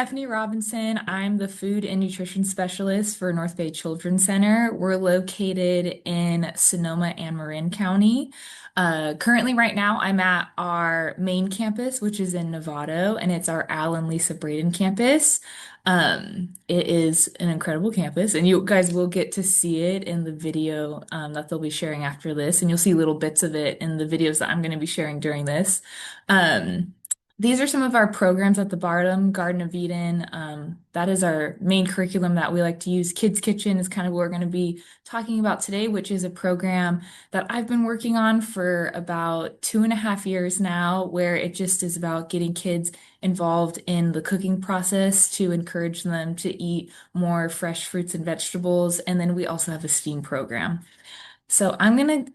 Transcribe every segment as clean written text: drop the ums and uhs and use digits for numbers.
Stephanie Robinson. I'm the food and nutrition specialist for North Bay Children's Center. We're located in Sonoma and Marin County. Currently, right now, I'm at our main campus, which is in Novato, and it's our Al and Lisa Braden campus. It is an incredible campus, and you guys will get to see it in the video that they'll be sharing after this, and you'll see little bits of it in the videos that I'm going to be sharing during this. Um, these are some of our programs at the bottom. Garden of Eden. That is our main curriculum that we like to use. Kids Kitchen is kind of what we're going to be talking about today, which is a program that I've been working on for about 2.5 years now, where it just is about getting kids involved in the cooking process to encourage them to eat more fresh fruits and vegetables. And then we also have a STEAM program. So I'm gonna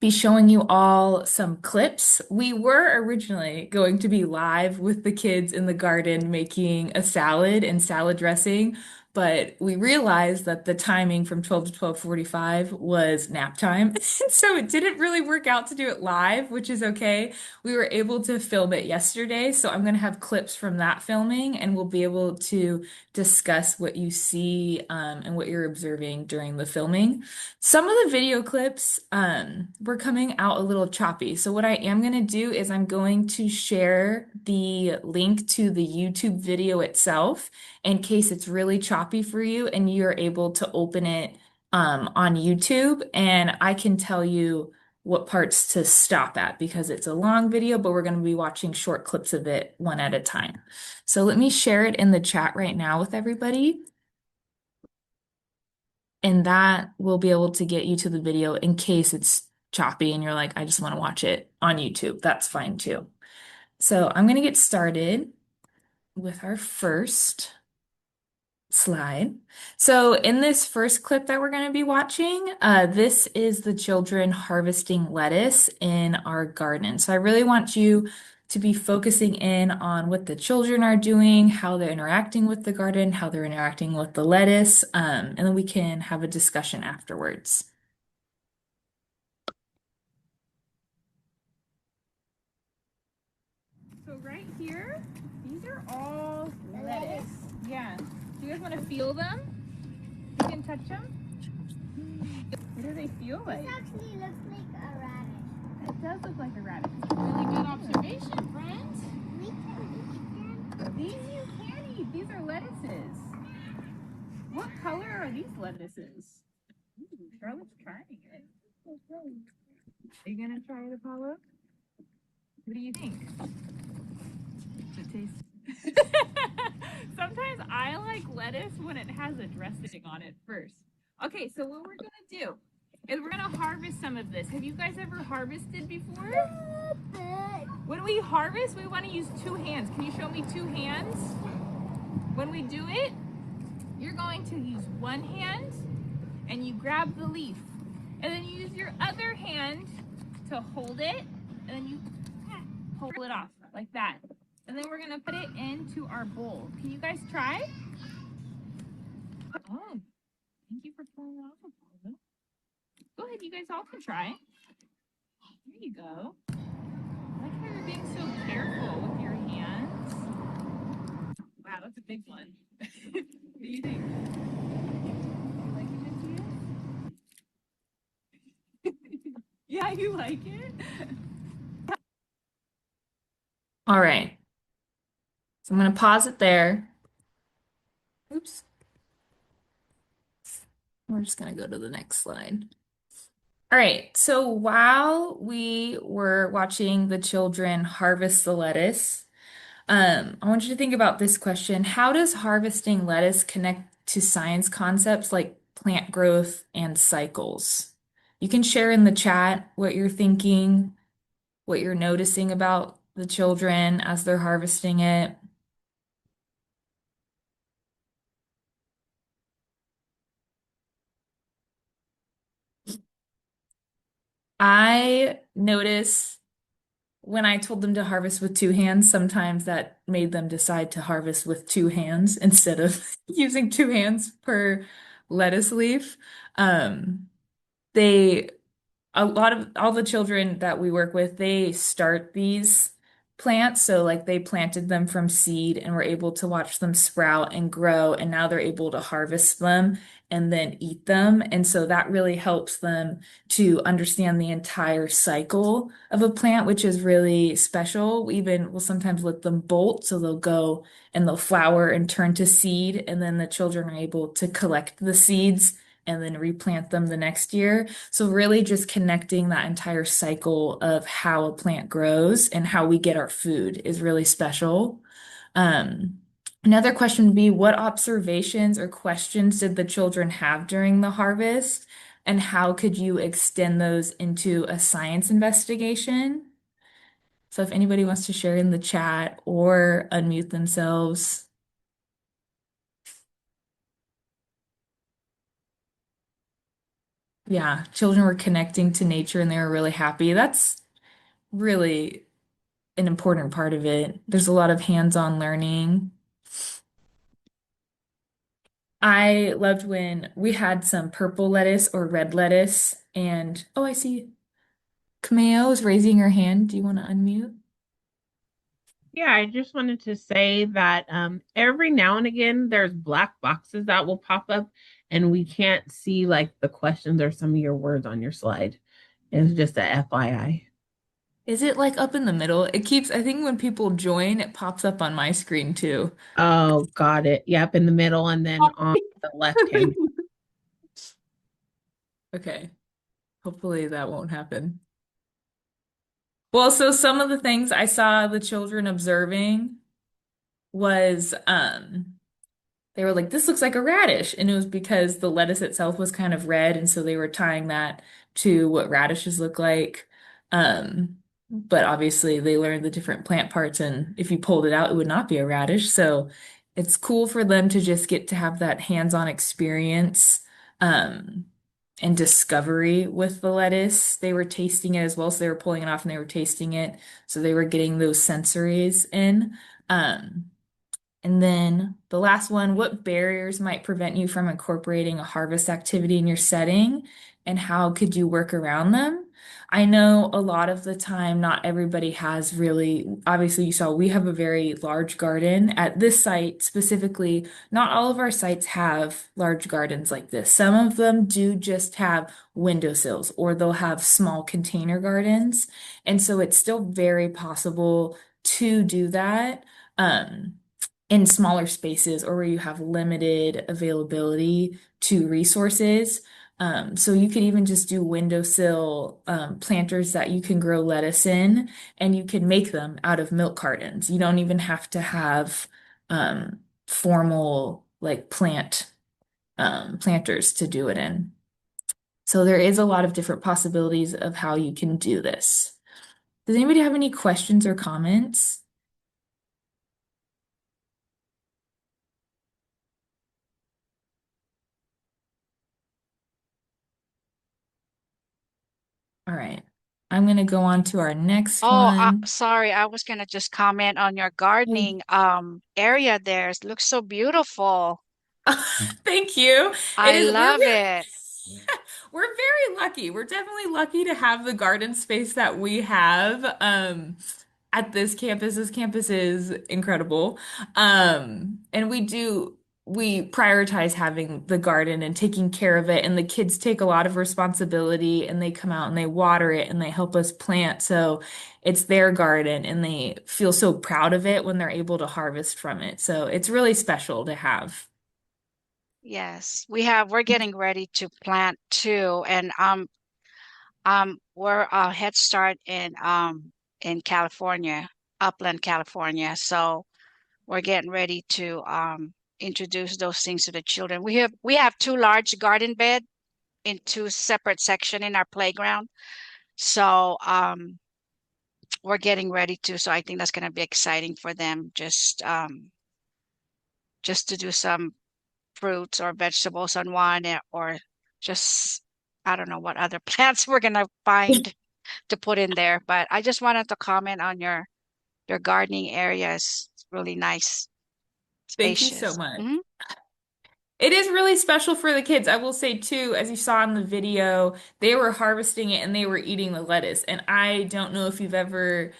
be showing you all some clips. We were originally going to be live with the kids in the garden making a salad and salad dressing, but we realized that the timing from 12 to 12:45 was nap time. So it didn't really work out to do it live, which is okay. We were able to film it yesterday, so I'm going to have clips from that filming and we'll be able to discuss what you see and what you're observing during the filming. Some of the video clips were coming out a little choppy. So what I am going to do is I'm going to share the link to the YouTube video itself in case it's really choppy for you and you're able to open it on YouTube, and I can tell you what parts to stop at because it's a long video, but we're going to be watching short clips of it one at a time. So let me share it in the chat right now with everybody. And that will be able to get you to the video in case it's choppy and you're like, I just want to watch it on YouTube. That's fine too. So I'm going to get started with our first slide. So in this first clip that we're going to be watching, this is the children harvesting lettuce in our garden. So I really want you to be focusing in on what the children are doing, how they're interacting with the garden, how they're interacting with the lettuce, and then we can have a discussion afterwards. So right here, these are all lettuce. Yeah. Do you guys want to feel them? You can touch them. What do they feel like? This actually looks like a radish. It does look like a radish. Really good observation, friend. We can eat them. These you can eat. These are lettuces. What color are these lettuces? Ooh, Charlotte's trying it. Are you gonna try it, Apollo? What do you think? Does it taste? Sometimes I like lettuce when it has a dressing on it first. Okay, so what we're gonna do is we're gonna harvest some of this. Have you guys ever harvested before? When we harvest, we want to use two hands. Can you show me two hands? When we do it, you're going to use one hand and you grab the leaf. And then you use your other hand to hold it, and then you pull it off like that. And then we're gonna put it into our bowl. Can you guys try? Oh, thank you for pulling it off, Apollo. Go ahead, you guys all can try. There you go. I like how you're being so careful with your hands. Wow, that's a big one. What do you think? You like it, Matthias? Yeah, you like it? All right. So I'm going to pause it there. Oops. We're just going to go to the next slide. All right, so while we were watching the children harvest the lettuce, I want you to think about this question. How does harvesting lettuce connect to science concepts like plant growth and cycles? You can share in the chat what you're thinking, what you're noticing about the children as they're harvesting it. I notice when I told them to harvest with two hands, sometimes that made them decide to harvest with two hands instead of using two hands per lettuce leaf. Um, they, a lot of all the children that we work with, they start these plants. So like they planted them from seed and were able to watch them sprout and grow, and now they're able to harvest them and then eat them. And so that really helps them to understand the entire cycle of a plant, which is really special. We even will sometimes let them bolt, so they'll go and they'll flower and turn to seed, and then the children are able to collect the seeds and then replant them the next year. So really just connecting that entire cycle of how a plant grows and how we get our food is really special. Um, Another question would be, what observations or questions did the children have during the harvest? And how could you extend those into a science investigation? So if anybody wants to share in the chat or unmute themselves. Yeah, children were connecting to nature and they were really happy. That's really an important part of it. There's a lot of hands-on learning. I loved when we had some purple lettuce or red lettuce, and oh, I see Cameo is raising her hand. Do you want to unmute? Yeah, I just wanted to say that every now and again there's black boxes that will pop up and we can't see like the questions or some of your words on your slide. It's just a FYI. Is it like up in the middle? It keeps, I think when people join, it pops up on my screen too. Oh, got it. Yep, in the middle and then on the left hand. Okay, hopefully that won't happen. Well, so some of the things I saw the children observing was they were like, this looks like a radish. And it was because the lettuce itself was kind of red. And so they were tying that to what radishes look like. But obviously, they learned the different plant parts. And if you pulled it out, it would not be a radish. So it's cool for them to just get to have that hands-on experience um, and discovery with the lettuce. They were tasting it as well. So they were pulling it off and they were tasting it. So they were getting those sensories in. Um, and then the last one, what barriers might prevent you from incorporating a harvest activity in your setting, and how could you work around them? I know a lot of the time, not everybody has really, obviously, you saw we have a very large garden. At this site specifically, not all of our sites have large gardens like this. Some of them do just have windowsills or they'll have small container gardens. And so it's still very possible to do that. In smaller spaces or where you have limited availability to resources. So you could even just do windowsill planters that you can grow lettuce in, and you can make them out of milk cartons. You don't even have to have formal like planters to do it in. So there is a lot of different possibilities of how you can do this. Does anybody have any questions or comments? All right. I'm going to go on to our next Oh, one. sorry. I was gonna just comment on your Mm. gardening area there. It looks so beautiful. Thank you. It I is, love it. we're very lucky. We're definitely lucky to have the garden space that we have at this campus. This campus is incredible. And we prioritize having the garden and taking care of it. And the kids take a lot of responsibility and they come out and they water it and they help us plant. So it's their garden and they feel so proud of it when they're able to harvest from it. So it's really special to have. Yes, we're getting ready to plant too, and we're Head Start in California, Upland, California. So we're getting ready to introduce those things to the children. We have two large garden bed in two separate section in our playground. So we're getting ready to, so I think that's going to be exciting for them, just to do some fruits or vegetables on one, or just I don't know what other plants we're going to find to put in there. But I just wanted to comment on your gardening areas. It's really nice, Thank you so spacious. much. Hmm. It is really special for the kids. I will say too, as you saw in the video, they were harvesting it and they were eating the lettuce. And I don't know if you've ever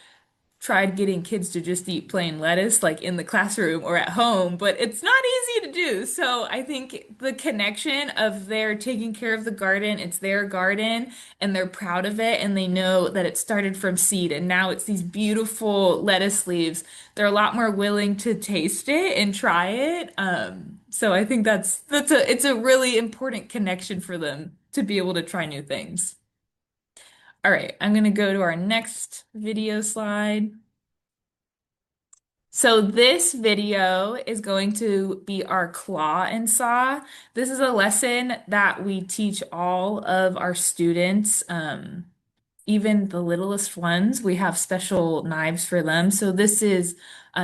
tried getting kids to just eat plain lettuce, like in the classroom or at home, but it's not easy to do. So I think the connection of they're taking care of the garden, it's their garden, and they're proud of it, and they know that it started from seed, and now it's these beautiful lettuce leaves. They're a lot more willing to taste it and try it. So I think that's a it's a really important connection for them to be able to try new things. All right, I'm going to go to our next video slide. So this video is going to be our claw and saw. This is a lesson that we teach all of our students. Even the littlest ones, we have special knives for them. So this is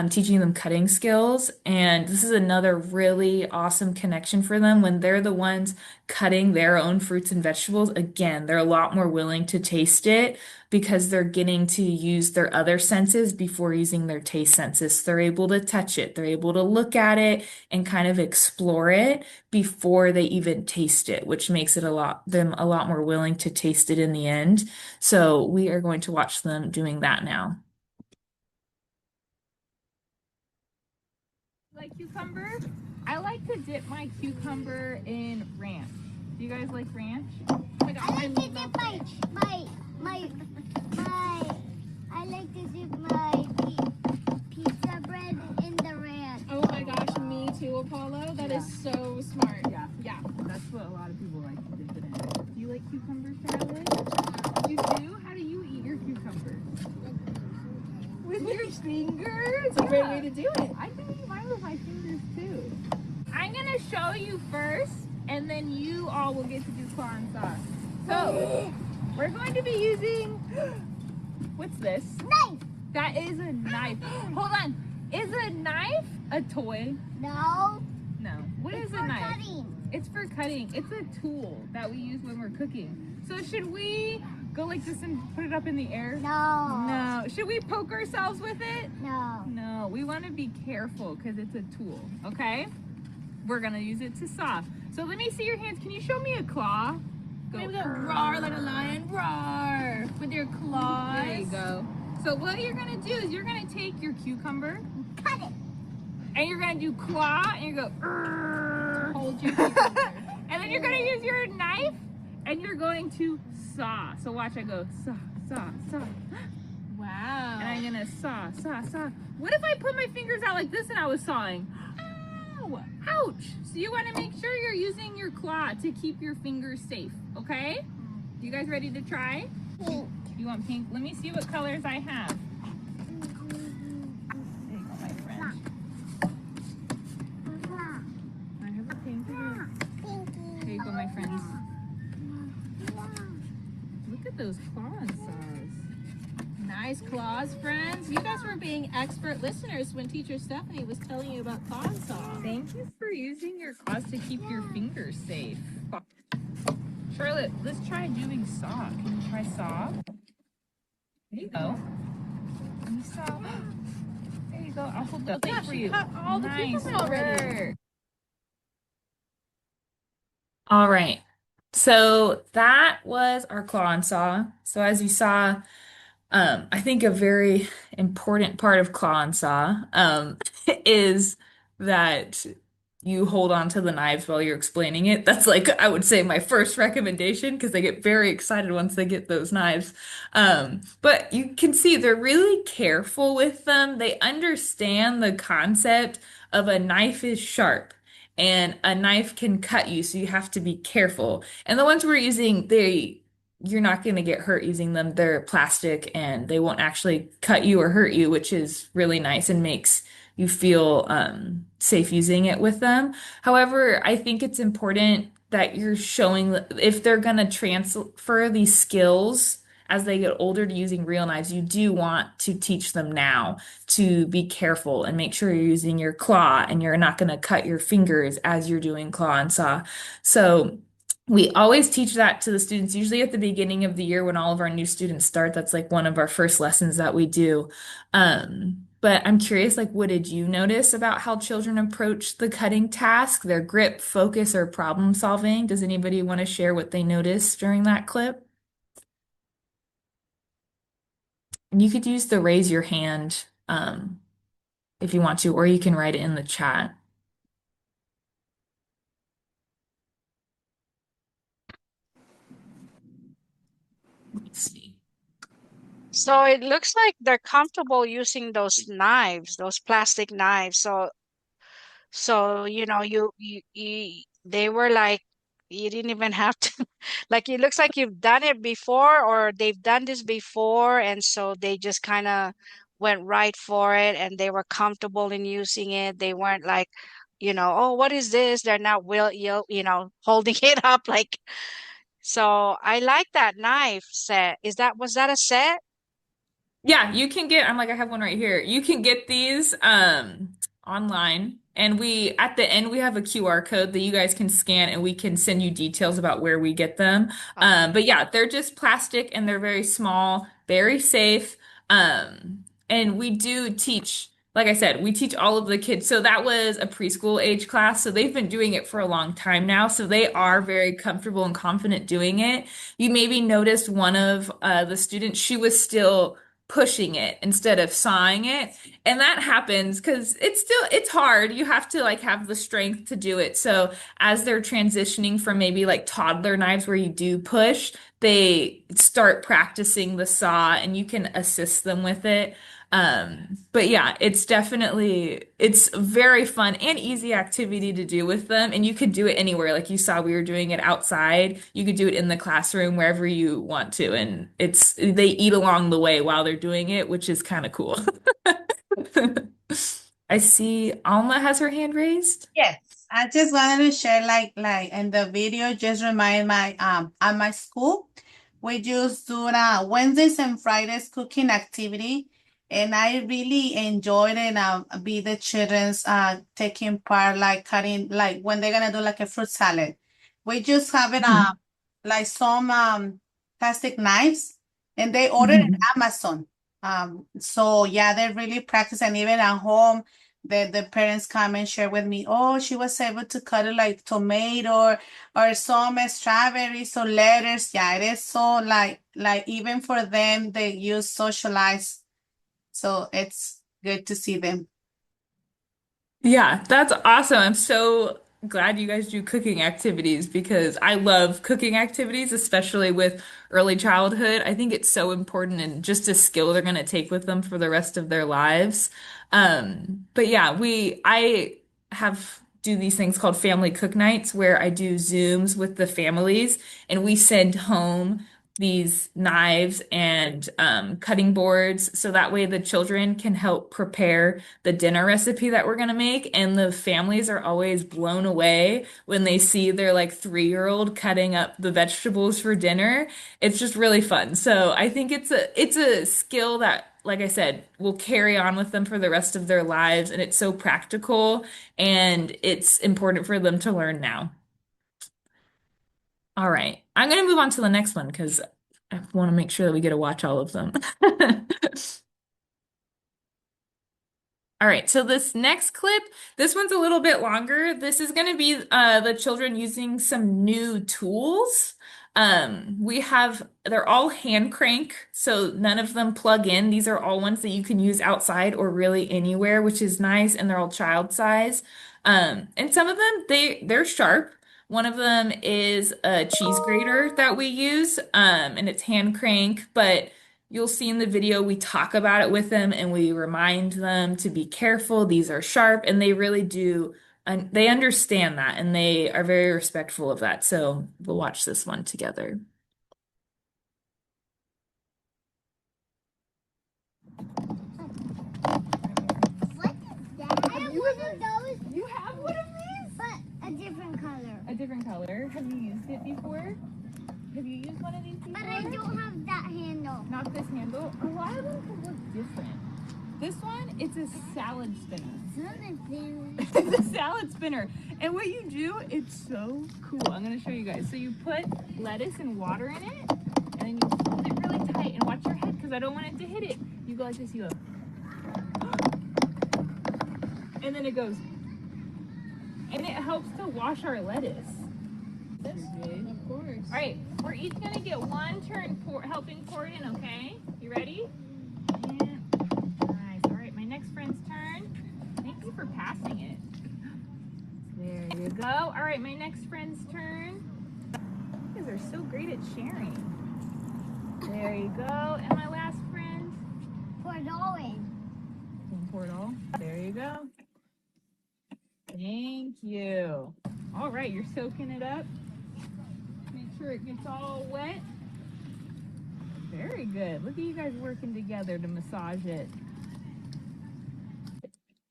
teaching them cutting skills. And this is another really awesome connection for them when they're the ones cutting their own fruits and vegetables. Again, they're a lot more willing to taste it because they're getting to use their other senses before using their taste senses. They're able to touch it, they're able to look at it and kind of explore it before they even taste it, which makes it them a lot more willing to taste it in the end. So we are going to watch them doing that now. Like cucumber? I like to dip my cucumber in ranch. Do you guys like ranch? Oh my God, I like to dip I like to dip my pizza bread in the ranch. Oh my gosh, me too, Apollo. That is so smart. Yeah. Yeah. That's what a lot of people like to dip it in. Do you like cucumber, Charlotte? You do? How do you eat your cucumbers? With your fingers? It's a great way to do it. I can eat mine with my fingers too. I'm gonna show you first, and then you all will get to do claw and sauce. So, we're going to be using, what's this? Knife! That is a knife. Hold on. Is a knife a toy? No. No. What is It's a for knife? cutting. It's for cutting. It's a tool that we use when we're cooking. So should we go like this and put it up in the air? No. No. Should we poke ourselves with it? No. No. We want to be careful because it's a tool. Okay? We're going to use it to saw. So let me see your hands. Can you show me a claw? Maybe go roar like a lion, roar with your claws. There you go. So what you're going to do is you're going to take your cucumber Cut it. and you're going to do claw and you go "Urgh." Hold your cucumber. And then you're going to use your knife and you're going to saw. So watch, I go saw, saw, saw. Wow. And I'm going to saw, saw, saw. What if I put my fingers out like this and I was sawing? Ow! Ouch! So you want to make sure you're using your claw to keep your fingers safe, okay? You guys ready to try? Pink. You want pink? Let me see what colors I have. There you go, my friend. I have a pink here. Pinky. There you go, my friends. Look at those claw saws. Nice claws, friends. You guys were being expert listeners when teacher Stephanie was telling you about claw saw. Thank you for using your claws to keep your fingers safe. Charlotte, let's try doing saw. Can you try saw? There you go. Can you saw? There you go. I'll hold that Yeah, for she you. cut all the Nice cucumber already. work. All right. So that was our claw and saw. So as you saw, I think a very important part of claw and saw is that you hold on to the knives while you're explaining it. That's like, I would say, my first recommendation because they get very excited once they get those knives. But you can see they're really careful with them. They understand the concept of a knife is sharp. And a knife can cut you, so you have to be careful. And the ones we're using, you're not going to get hurt using them. They're plastic and they won't actually cut you or hurt you, which is really nice and makes you feel safe using it with them. However, I think it's important that you're showing if they're going to transfer these skills as they get older to using real knives, you do want to teach them now to be careful and make sure you're using your claw and you're not going to cut your fingers as you're doing claw and saw. So we always teach that to the students, usually at the beginning of the year when all of our new students start. That's like one of our first lessons that we do. But I'm curious, like, what did you notice about how children approach the cutting task, their grip, focus, or problem solving? Does anybody want to share what they noticed during that clip? And you could use the raise your hand if you want to, or you can write it in the chat. Let's see. So it looks like they're comfortable using those knives, those plastic knives. So they were like, you didn't even have to, like, it looks like you've done it before or they've done this before. And so they just kind of went right for it and they were comfortable in using it. They weren't like, oh, what is this? They're not holding it up like, so I like that knife set. Was that a set? Yeah, you can get, I'm like, I have one right here. You can get these online. And we, at the end, we have a QR code that you guys can scan and we can send you details about where we get them. Okay. But yeah, they're just plastic and they're very small, very safe. And we do teach, like I said, we teach all of the kids. So that was a preschool age class. So they've been doing it for a long time now. So they are very comfortable and confident doing it. You maybe noticed one of the students, she was still pushing it instead of sawing it. And that happens because it's hard. You have to like have the strength to do it. So as they're transitioning from maybe like toddler knives where you do push, they start practicing the saw and you can assist them with it. But yeah, it's very fun and easy activity to do with them. And you could do it anywhere. Like you saw, we were doing it outside. You could do it in the classroom, wherever you want to. And they eat along the way while they're doing it, which is kind of cool. I see Alma has her hand raised. Yes, I just wanted to share like in the video, just remind my at my school, we just do Wednesdays and Fridays cooking activity. And I really enjoyed it. Be the children's taking part, like cutting, like when they're gonna do like a fruit salad. We just have it Mhm. like some plastic knives, and they ordered it Mhm. Amazon. So yeah, they really practice, and even at home the parents come and share with me, oh, she was able to cut it like tomato or some strawberries or lettuce. Yeah, it is so like even for them they use socialize. So it's good to see them. Yeah, that's awesome. I'm so glad you guys do cooking activities because I love cooking activities, especially with early childhood. I think it's so important and just a skill they're going to take with them for the rest of their lives. But yeah, I have do these things called family cook nights where I do Zooms with the families and we send home these knives and cutting boards so that way the children can help prepare the dinner recipe that we're gonna make. And the families are always blown away when they see their like 3-year-old cutting up the vegetables for dinner. It's just really fun. So I think it's a skill that, like I said, will carry on with them for the rest of their lives. And it's so practical and it's important for them to learn now. All right. I'm going to move on to the next one because I want to make sure that we get to watch all of them. All right, so this next clip, this one's a little bit longer. This is going to be the children using some new tools. They're all hand crank, so none of them plug in. These are all ones that you can use outside or really anywhere, which is nice, and they're all child size. And some of them, they're sharp. One of them is a cheese grater that we use, and it's hand crank, but you'll see in the video, we talk about it with them and we remind them to be careful. These are sharp, and they really do. And they understand that and they are very respectful of that. So we'll watch this one together. What is that? I have one of those. You have one of these? But a different color. A different color. Have you used it before? Have you used one of these before? But I don't have that handle. Not this handle. A lot of them can look different. This one, it's a salad spinner. It's a salad spinner. And what you do, it's so cool. I'm going to show you guys. So you put lettuce and water in it, and then you hold it really tight and watch your head because I don't want it to hit it. You go like this, you go. And then it goes. And it helps to wash our lettuce. This good. Of course. All right, we're each going to get one turn helping pour it in, okay? You ready? right, my next friend's turn. You guys are so great at sharing. There you go. And my last friend. Pour it all in. Pour it all. There you go. Thank you. All right, you're soaking it up. Make sure it gets all wet. Very good. Look at you guys working together to massage it.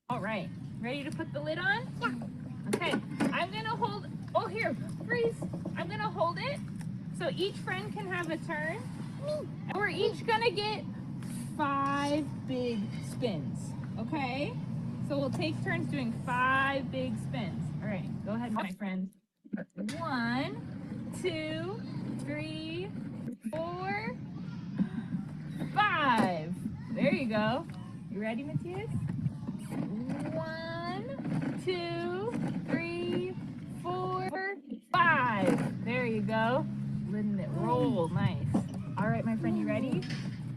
All right, ready to put the lid on? Yeah. Okay, I'm gonna hold, oh here, freeze. I'm gonna hold it so each friend can have a turn. And we're each gonna get 5 big spins, okay? So we'll take turns doing 5 big spins. All right, go ahead, my friend. 1, 2, 3, 4, 5. There you go. You ready, Matthias? 1, 2, 3, 4, 5. There you go. Letting it roll. Nice. All right, my friend, you ready?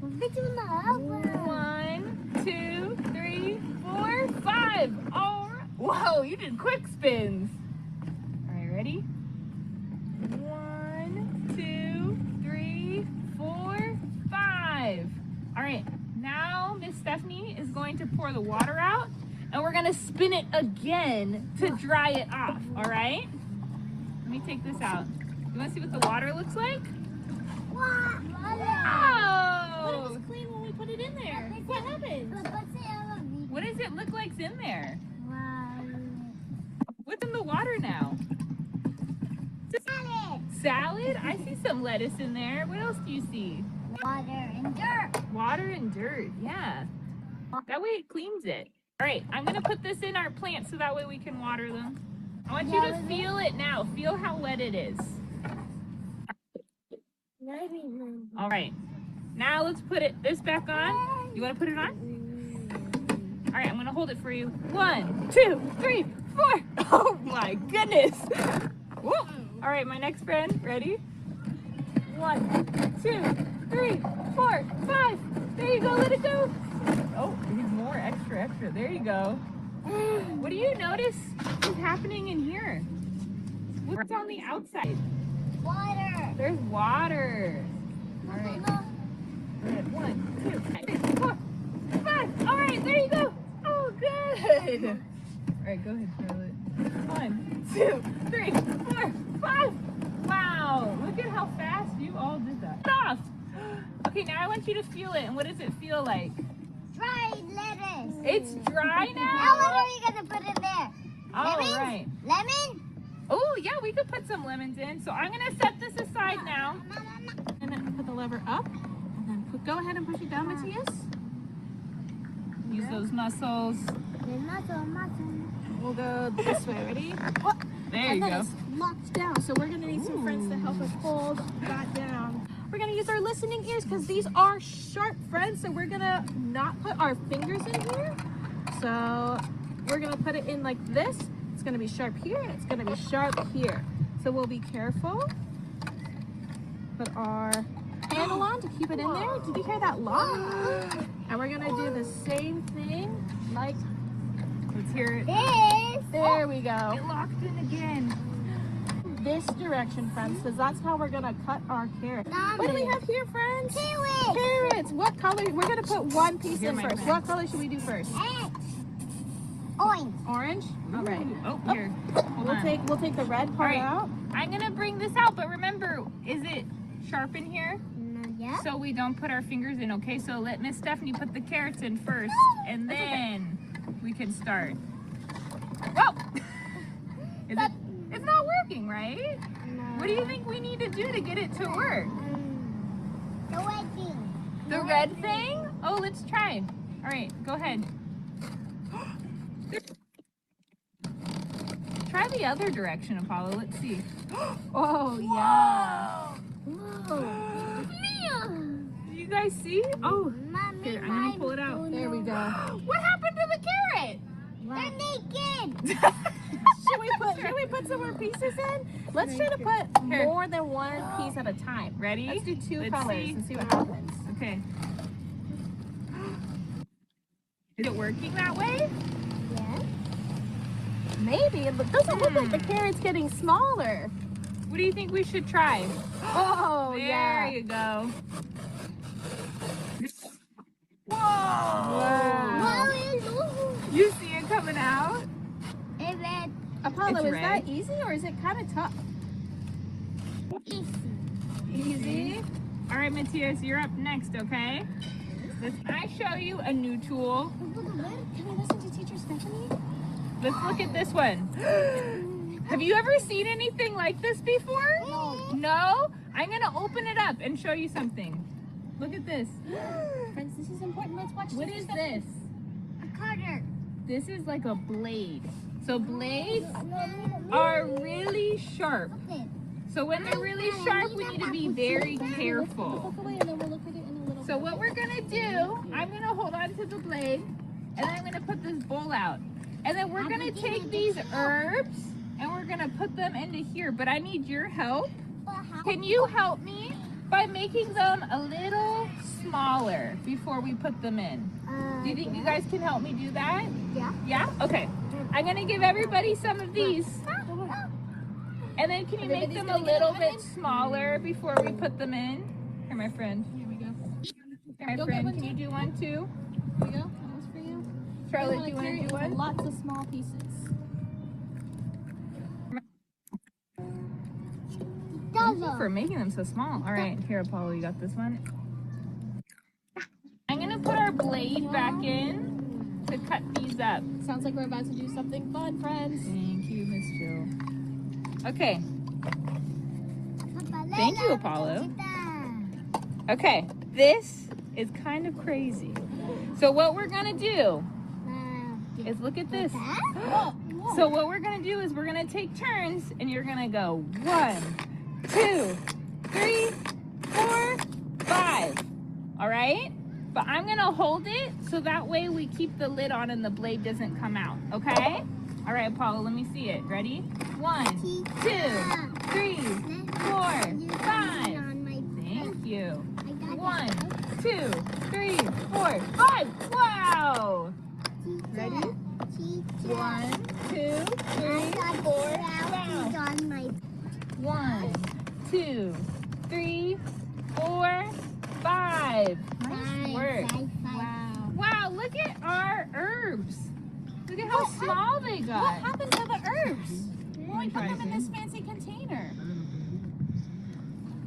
1, 2, 3, 4, 5. All right. Whoa, you did quick spins. All right, ready? 1, 2, 3, 4, 5. All right, now Miss Stephanie is going to pour the water out, and we're gonna spin it again to dry it off. All right? Let me take this out. You want to see what the water looks like? Wow! But it was clean when we put it in there. What happened? What does it look like's in there? Wow. What's in the water now? Salad. Salad? I see some lettuce in there. What else do you see? Water and dirt. Water and dirt, yeah. That way it cleans it. All right, I'm gonna put this in our plants so that way we can water them. I want you to feel it now. Feel how wet it is. All right, now let's put this back on. You wanna put it on? All right, I'm gonna hold it for you. 1, 2, 3, 4. Oh my goodness. Whoa. All right, my next friend, ready? 1, 2, 3, 4, 5. There you go, let it go. Oh, there's more extra. There you go. What do you notice is happening in here? What's on the outside? Water. There's water. All right. 1, 2, 3, 4, 5. All right, there you go. Oh, good. All right, go ahead, Charlotte. 1, 2, 3, 4, 5. Wow, look at how fast you all did that. Get off. Okay, now I want you to feel it. And what does it feel like? Dried lettuce. It's dry Now now? what are we gonna put in there? All Lemons? right. Lemon? Oh, yeah, we could put some lemons in. So I'm going to set this aside now. And then put the lever up. And then go ahead and push it down, Matthias. Use those muscles. We'll go this way. Ready? There And you then go. it's locked down. So we're going to need some friends to help us hold that down. We're going to use our listening ears because these are sharp, friends. So we're going to not put our fingers in here. So we're going to put it in like this. It's going to be sharp here, and it's going to be sharp here. So we'll be careful. Put our handle on to keep it in there. Did you hear that lock? And we're going to do the same thing like, Let's hear it. This. there we go. It locked in again. This direction, friends, because that's how we're going to cut our carrot. What do we have here, friends? Kiwi. Carrots. What color? We're going to put one piece Here, in my first. friend. What color should we do first? Orange. Orange? All right. Oh, here. Hold We'll on. take the red part All right. out. I'm going to bring this out, but remember, is it sharp in here? Yeah. So we don't put our fingers in, okay? So let Miss Stephanie put the carrots in first, and then we can start. Whoa! It's not working, right? What do you think we need to do to get it to work? The red thing. The red thing? Oh, let's try. All right, go ahead. Try the other direction, Apollo. Let's see. Oh, yeah. Do you guys see? Oh, Mommy, here, I'm gonna pull it out. There we go. What happened to the carrot? They're naked. Should we put some more pieces in? Let's try to put Here. more than one piece at a time. Ready? Let's do 2 Let's colors see. and see what happens. Okay. Is it working that way? Yes. Maybe. It doesn't look like the carrot's getting smaller. What do you think we should try? Oh, There yeah. you go. Whoa! Wow. You see it coming out? Apollo, It's is red. that easy or is it kind of tough? Easy. All right, Matthias, you're up next, okay? Let's I show you a new tool. Can we listen to Teacher Stephanie? Let's look at this one. Have you ever seen anything like this before? No. No? I'm gonna open it up and show you something. Look at this. Friends, this is important. Let's watch. What is this? A cutter. This is like a blade. So blades are really sharp. So when they're really sharp, we need to be very careful. Look away and then we'll look at it in a little So what we're gonna do, I'm gonna hold on to the blade and I'm gonna put this bowl out. And then we're gonna take these herbs and we're gonna put them into here. But I need your help. Can you help me by making them a little smaller before we put them in? Do you think you guys can help me do that? Yeah. Yeah? Okay. I'm gonna give everybody some of these. And then can you make them a little bit smaller before we put them in? Here, my friend. Here we go. Here, my Go friend. get one, Can you do one too? Here we go. That was for you. Charlotte, do We you wanna want to do carry it one? with Lots of small pieces. Thank you for making them so small. All right, here, Apollo, you got this one. I'm gonna put our blade back in to cut these up. Sounds like we're about to do something fun, friends. Thank you, Miss Jill. Okay, Thank you, Apollo. Okay, this is kind of crazy. So what we're gonna do is look at this. So what we're gonna do is we're gonna take turns and you're gonna go 1, 2, 3, 4, 5. All right? But I'm gonna hold it so that way we keep the lid on and the blade doesn't come out, okay? All right, Apollo, let me see it. Ready? 1, 2, 3, 4, 5. Thank you. 1, 2, 3, 4, 5. Wow! Ready? 1, 2, 3, 4, 5. 1, 2, 3, 4, 5. Nice work. Wow. Wow, look at our herbs. Look at how small they What got. happened to the herbs? When we put try them in it, this fancy container.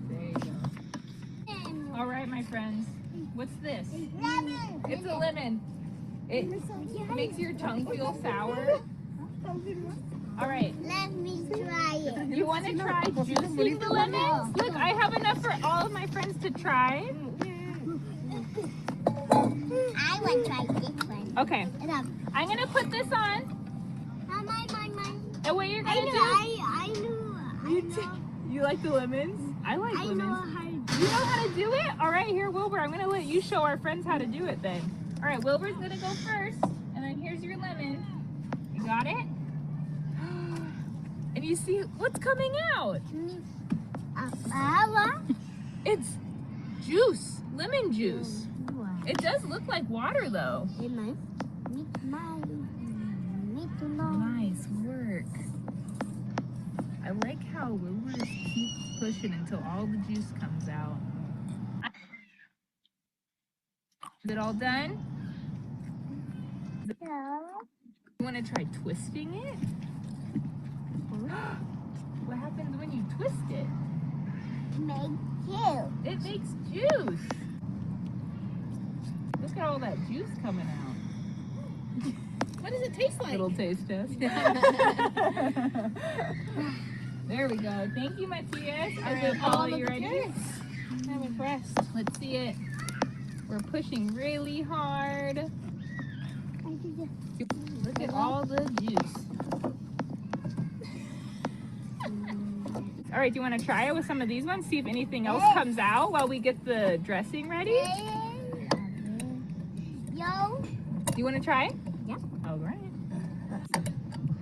There you go. All right, my friends. What's this? It's a lemon. It makes your tongue feel sour. All right. Let me try it. You want to try juicing the lemons? Look, I have enough for all of my friends to try. I want to try this one. Okay. Enough. I'm going to put this on. Mine. And what you're I going to do... know. I know. You like the lemons? I like I know lemons. how to You know how to do it? All right, here, Wilbur. I'm going to let you show our friends how to do it then. All right, Wilbur's going to go first. And then here's your lemon. You got it? And you see what's coming out? It's juice, lemon juice. It does look like water though. Nice work. I like how Wilbur keeps pushing until all the juice comes out. Is it all done? You want to try twisting it? What happens when you twist it? It makes juice. Look at all that juice coming out. What does it taste like? Little taste test. There we go. Thank you, Matthias. All right, Paula, you ready? I'm impressed. Let's see it. We're pushing really hard. Look at all the juice. All right, do you want to try it with some of these ones? See if anything else comes out while we get the dressing ready? Yo. Do you want to try it? Yeah. All right.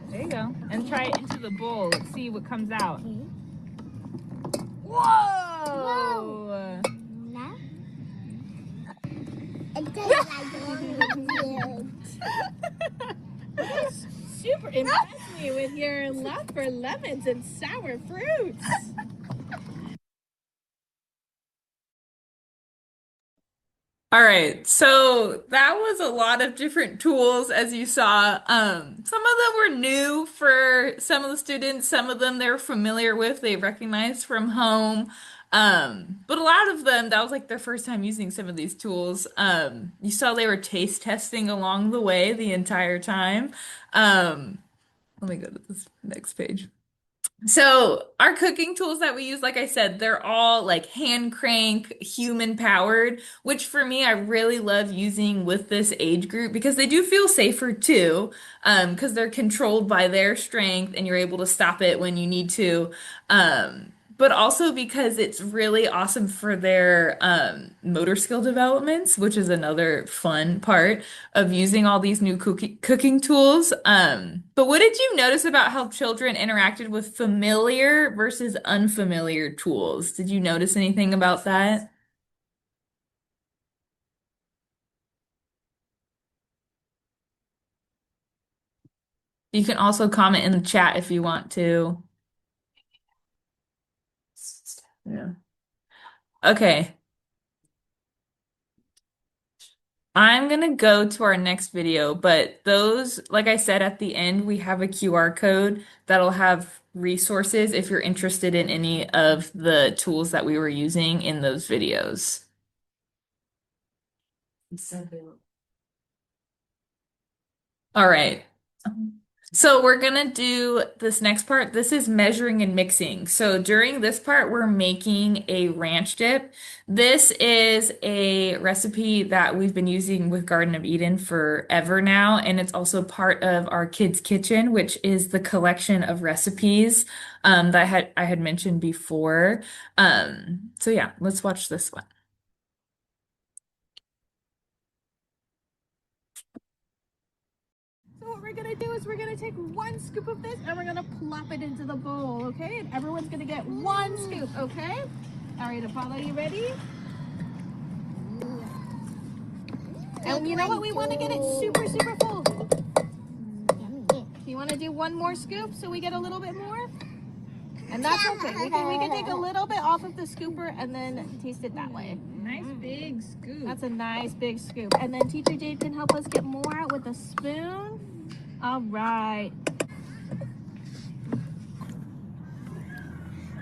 There you go. And try it into the bowl. Let's see what comes out. Whoa! No. It tastes like orange. Super impressive. me with your love for lemons and sour fruits. All right, so that was a lot of different tools as you saw. Some of them were new for some of the students, some of them they're familiar with, they recognized from home. But a lot of them, that was like their first time using some of these tools. You saw they were taste testing along the way the entire time. Let me go to this next page. So our cooking tools that we use, like I said, they're all like hand crank, human powered, which for me, I really love using with this age group because they do feel safer too, because they're controlled by their strength and you're able to stop it when you need to. But also because it's really awesome for their motor skill developments, which is another fun part of using all these new cooking tools. But what did you notice about how children interacted with familiar versus unfamiliar tools? Did you notice anything about that? You can also comment in the chat if you want to. Yeah. Okay. I'm gonna go to our next video, but those, like I said at the end, we have a QR code that'll have resources if you're interested in any of the tools that we were using in those videos. All right. So we're gonna do this next part. This is measuring and mixing. So during this part, we're making a ranch dip. This is a recipe that we've been using with Garden of Eden forever now, and it's also part of our kids' kitchen, which is the collection of recipes that I had mentioned before. So yeah, let's watch this one. So what we're gonna do is we're gonna take 1 scoop of this and we're gonna plop it into the bowl, okay? And everyone's gonna get 1 scoop, okay? All right, Apollo, you ready? And you know what? We want to get it super, super full. You want to do 1 more scoop so we get a little bit more? And that's okay. We can take a little bit off of the scooper and then taste it that way. Nice big scoop. That's a nice big scoop. And then Teacher Jade can help us get more out with a spoon. All right.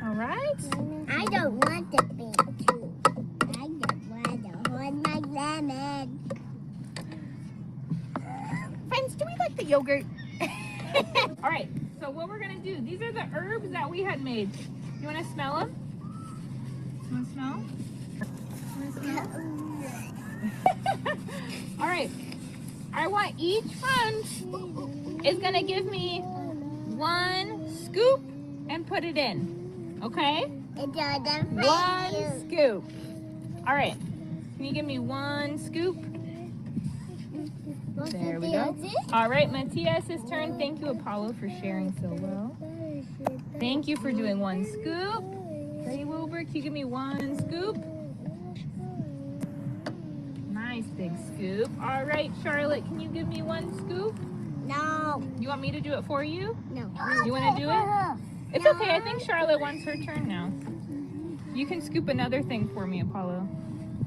All right. I don't want the big tube. I just want to hold my lemon. Friends, do we like the yogurt? All right. So what we're gonna do? These are the herbs that we had made. You want to smell them? You want to smell? All right. I want each one is gonna give me 1 scoop and put it in. Okay? 1 scoop. All right. Can you give me 1 scoop? There we go. All right, Matias's turn. Thank you, Apollo, for sharing so well. Thank you for doing 1 scoop. Ready, Wilbur? Can you give me 1 scoop? Nice big scoop. All right, Charlotte, can you give me 1 scoop? No. You want me to do it for you? No. You want to do it? It's okay. I think Charlotte wants her turn now. You can scoop another thing for me, Apollo.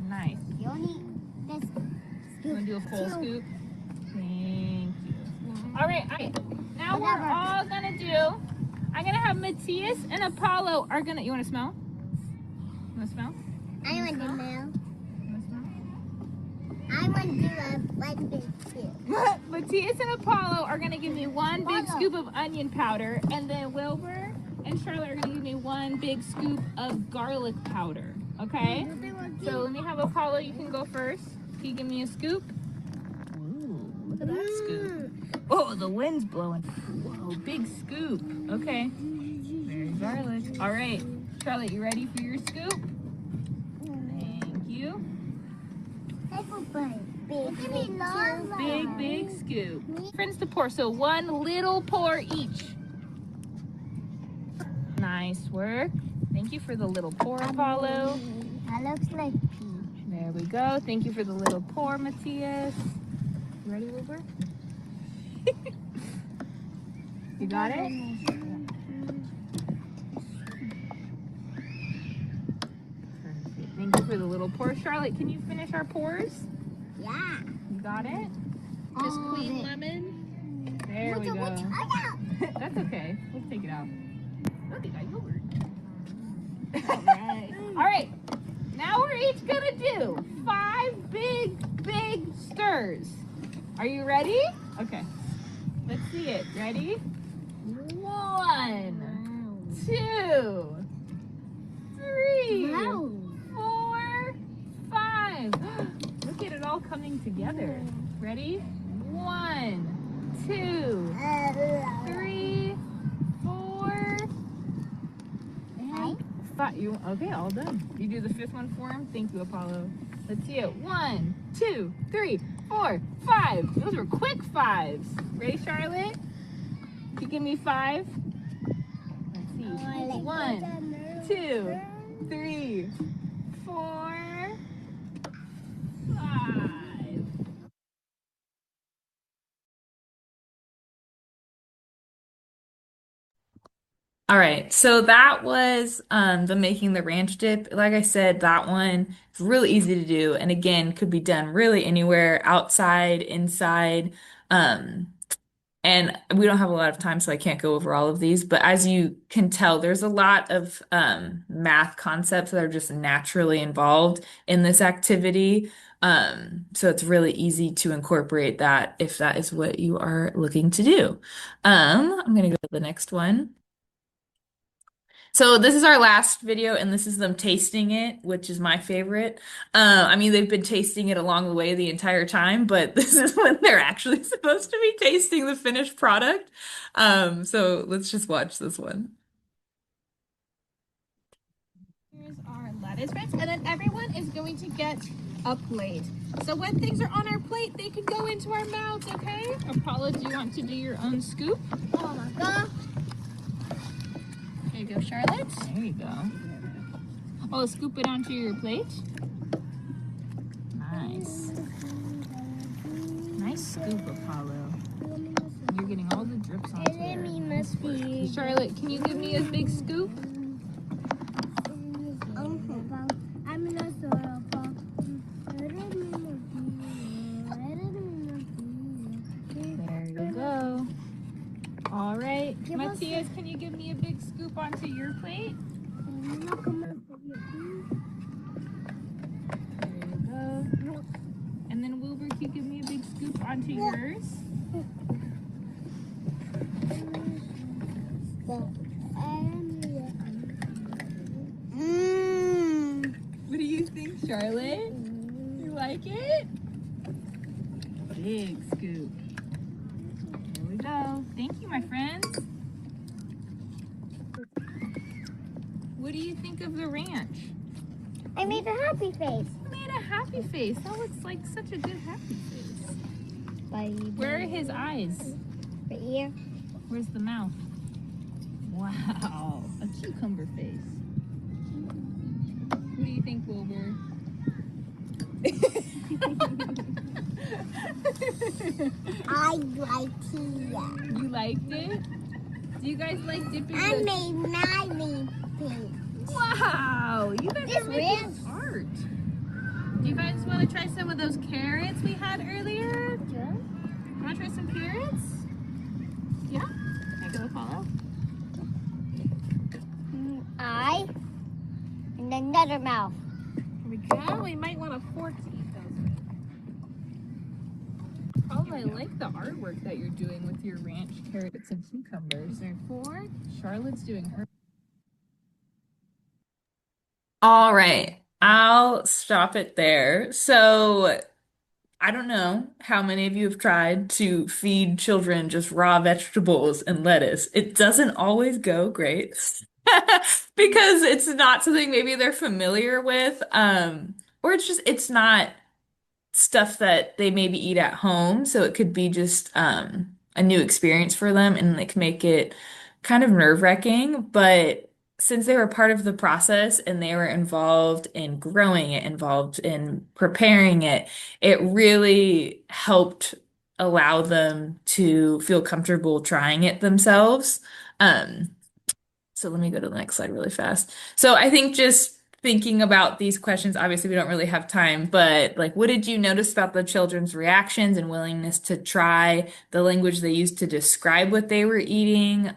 Nice. You only this You want to do a full scoop? Thank you. All right. Now we're all going to do, I'm going to have Matthias and Apollo are going to, you want to smell? You want to smell? I want to know. You want to smell? I want to do a 1 big scoop. Matthias and Apollo are going to give me 1 big scoop of onion powder, and then Wilbur and Charlotte are going to give me 1 big scoop of garlic powder. Okay? So let me have Apollo. You can go first. Can you give me a scoop? Ooh, look at that scoop. Oh, the wind's blowing. Whoa, big scoop. Okay. Very garlic. All right. Charlotte, you ready for your scoop? Thank you. Big scoop. Friends to pour. So 1 little pour each. Nice work. Thank you for the little pour, Apollo. That looks like pea. There we go. Thank you for the little pour, Matthias. You ready, Wilbur? You got it? Perfect. Thank you for the little pour. Charlotte, can you finish our pours? Yeah. You got it? Just All of clean it. lemon. There we What's go. it? Oh, That's okay. Let's take it out. Look, they got yogurt. yeah. All right. All right. Now we're each gonna do 5 big stirs. Are you ready? Okay. Let's see it. Ready? 1, 2, 3, Wow. 4, 5. Look at it all coming together. Ready? 1, 2, 3, 4, and 5. You okay? All done. You do the 5th one for him. Thank you, Apollo. Let's see it. 1, 2, 3, 4, 5. Those were quick 5s. Ready, Charlotte? Can you give me 5? Let's see. 1, 2, 3, 4, 5. All right, so that was the making the ranch dip. Like I said, that one is really easy to do, and again, could be done really anywhere, outside, inside. Um, and we don't have a lot of time, so I can't go over all of these. But as you can tell, there's a lot of math concepts that are just naturally involved in this activity. So it's really easy to incorporate that if that is what you are looking to do. I'm gonna go to the next one. So this is our last video, and this is them tasting it, which is my favorite. I mean, they've been tasting it along the way the entire time, but this is when they're actually supposed to be tasting the finished product. So let's just watch this one. Here's our lettuce bits, and then everyone is going to get a plate. So when things are on our plate, they can go into our mouths, okay? Apollo, do you want to do your own scoop? Oh my god. There you go, Charlotte. There you go. Oh, scoop it onto your plate. Nice. Nice scoop, Apollo. You're getting all the drips onto Enemy there. must be. Charlotte, can you give me a big scoop? I'm in a There you go. All right. Give us Matthias, can you give me a big scoop onto your plate? There you go. And then Wilbur, can you give me a big scoop onto yours? What do you think, Charlotte? You like it? Big scoop. There we go. Thank you, my friends. What do you think of the ranch? I made a happy face. You made a happy face. That looks like such a good happy face. Where are his eyes? Right here. Where's the mouth? Wow, a cucumber face. What do you think, Wilbur? I like it. You liked it? Do you guys like dipping I the... made my face. Wow, you guys This are making ranch. art. Do you guys want to try some of those carrots we had earlier? Sure. Want to try some carrots? Yeah? I go, Apollo. Eye and another mouth. Here we go. We might want a fork to eat those with. Apollo, I like the artwork that you're doing with your ranch carrots and cucumbers. There, 4. Charlotte's doing her. All right, I'll stop it there. So I don't know how many of you have tried to feed children just raw vegetables and lettuce. It doesn't always go great because it's not something maybe they're familiar with, or it's not stuff that they maybe eat at home. So it could be just a new experience for them and it can make it kind of nerve-wracking. But since they were part of the process and they were involved in growing it, involved in preparing it, it really helped allow them to feel comfortable trying it themselves. Um, so let me go to the next slide really fast. So I think just thinking about these questions, obviously we don't really have time, but like, what did you notice about the children's reactions and willingness to try the language they used to describe what they were eating?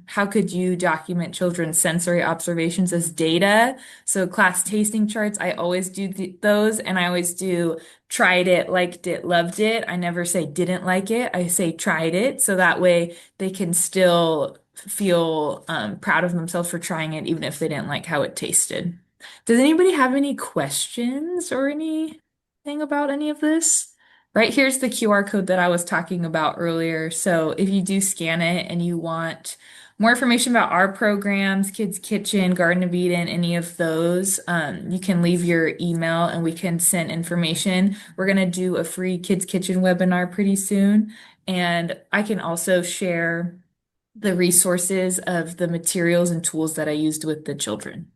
How could you document children's sensory observations as data? So class tasting charts, I always do those, and I always do tried it, liked it, loved it. I never say didn't like it. I say tried it. So that way they can still feel proud of themselves for trying it, even if they didn't like how it tasted. Does anybody have any questions or anything about any of this? Right here's the QR code that I was talking about earlier. So if you do scan it and you want more information about our programs, Kids Kitchen, Garden of Eden, any of those, you can leave your email and we can send information. We're going to do a free Kids Kitchen webinar pretty soon. And I can also share the resources of the materials and tools that I used with the children.